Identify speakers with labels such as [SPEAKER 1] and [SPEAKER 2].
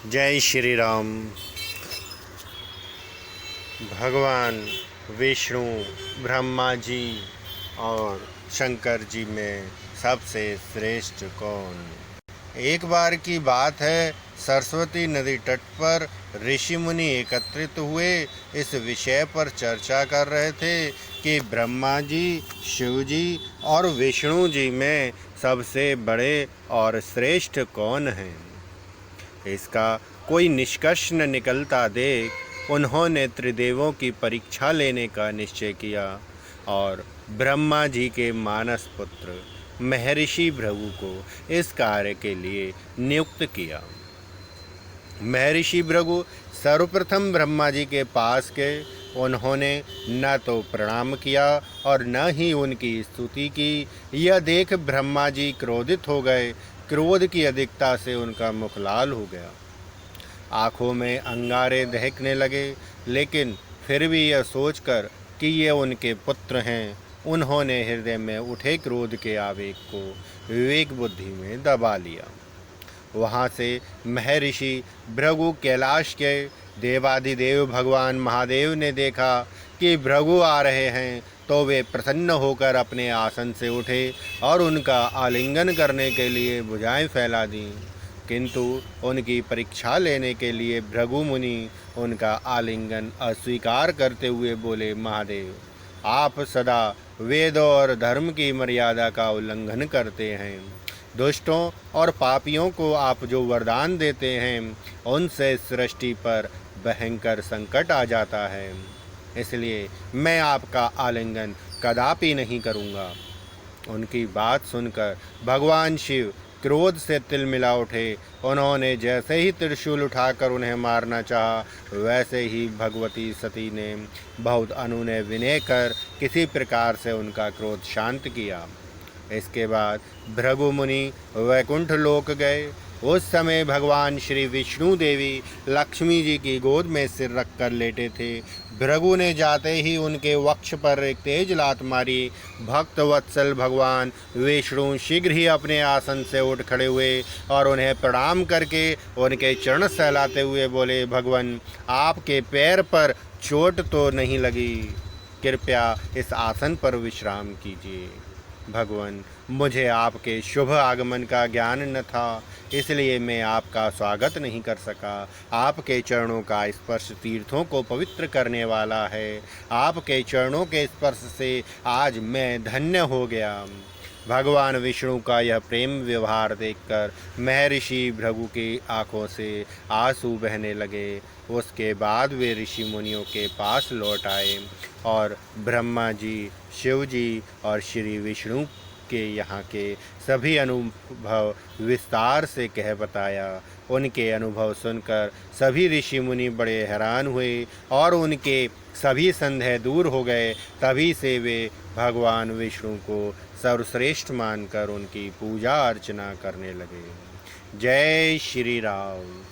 [SPEAKER 1] जय श्री राम। भगवान विष्णु, ब्रह्मा जी और शंकर जी में सबसे श्रेष्ठ कौन। एक बार की बात है, सरस्वती नदी तट पर ऋषि मुनि एकत्रित हुए इस विषय पर चर्चा कर रहे थे कि ब्रह्मा जी, शिव जी और विष्णु जी में सबसे बड़े और श्रेष्ठ कौन हैं। इसका कोई निष्कर्ष न निकलता देख उन्होंने त्रिदेवों की परीक्षा लेने का निश्चय किया और ब्रह्मा जी के मानस पुत्र महर्षि भृगु को इस कार्य के लिए नियुक्त किया। महर्षि भृगु सर्वप्रथम ब्रह्मा जी के पास गए। उन्होंने न तो प्रणाम किया और न ही उनकी स्तुति की। यह देख ब्रह्मा जी क्रोधित हो गए। क्रोध की अधिकता से उनका मुख लाल हो गया, आँखों में अंगारे दहकने लगे, लेकिन फिर भी यह सोचकर कि ये उनके पुत्र हैं, उन्होंने हृदय में उठे क्रोध के आवेग को विवेक बुद्धि में दबा लिया। वहाँ से महर्षि भृगु कैलाश गए। देवाधिदेव भगवान महादेव ने देखा कि भृगु आ रहे हैं तो वे प्रसन्न होकर अपने आसन से उठे और उनका आलिंगन करने के लिए भुजाएं फैला दीं। किंतु उनकी परीक्षा लेने के लिए भृगु मुनि उनका आलिंगन अस्वीकार करते हुए बोले, महादेव, आप सदा वेदों और धर्म की मर्यादा का उल्लंघन करते हैं। दुष्टों और पापियों को आप जो वरदान देते हैं उनसे सृष्टि पर भयंकर संकट आ जाता है, इसलिए मैं आपका आलिंगन कदापि नहीं करूँगा। उनकी बात सुनकर भगवान शिव क्रोध से तिलमिला उठे। उन्होंने जैसे ही त्रिशूल उठाकर उन्हें मारना चाहा, वैसे ही भगवती सती ने बहुत अनुनय विनय कर किसी प्रकार से उनका क्रोध शांत किया। इसके बाद भृगु मुनि वैकुंठ लोक गए। उस समय भगवान श्री विष्णु देवी लक्ष्मी जी की गोद में सिर रखकर लेटे थे। भृगु ने जाते ही उनके वक्ष पर एक तेज लात मारी। भक्त वत्सल भगवान विष्णु शीघ्र ही अपने आसन से उठ खड़े हुए और उन्हें प्रणाम करके उनके चरण सहलाते हुए बोले, भगवान, आपके पैर पर चोट तो नहीं लगी? कृपया इस आसन पर विश्राम कीजिए। भगवान, मुझे आपके शुभ आगमन का ज्ञान न था, इसलिए मैं आपका स्वागत नहीं कर सका। आपके चरणों का स्पर्श तीर्थों को पवित्र करने वाला है। आपके चरणों के स्पर्श से आज मैं धन्य हो गया। भगवान विष्णु का यह प्रेम व्यवहार देखकर महर्षि भृगु की आँखों से आंसू बहने लगे। उसके बाद वे ऋषि मुनियों के पास लौट आए और ब्रह्मा जी, शिव जी और श्री विष्णु के यहाँ के सभी अनुभव विस्तार से कह बताया। उनके अनुभव सुनकर सभी ऋषि मुनि बड़े हैरान हुए और उनके सभी संदेह दूर हो गए। तभी से वे भगवान विष्णु को सर्वश्रेष्ठ मानकर उनकी पूजा अर्चना करने लगे। जय श्री राम।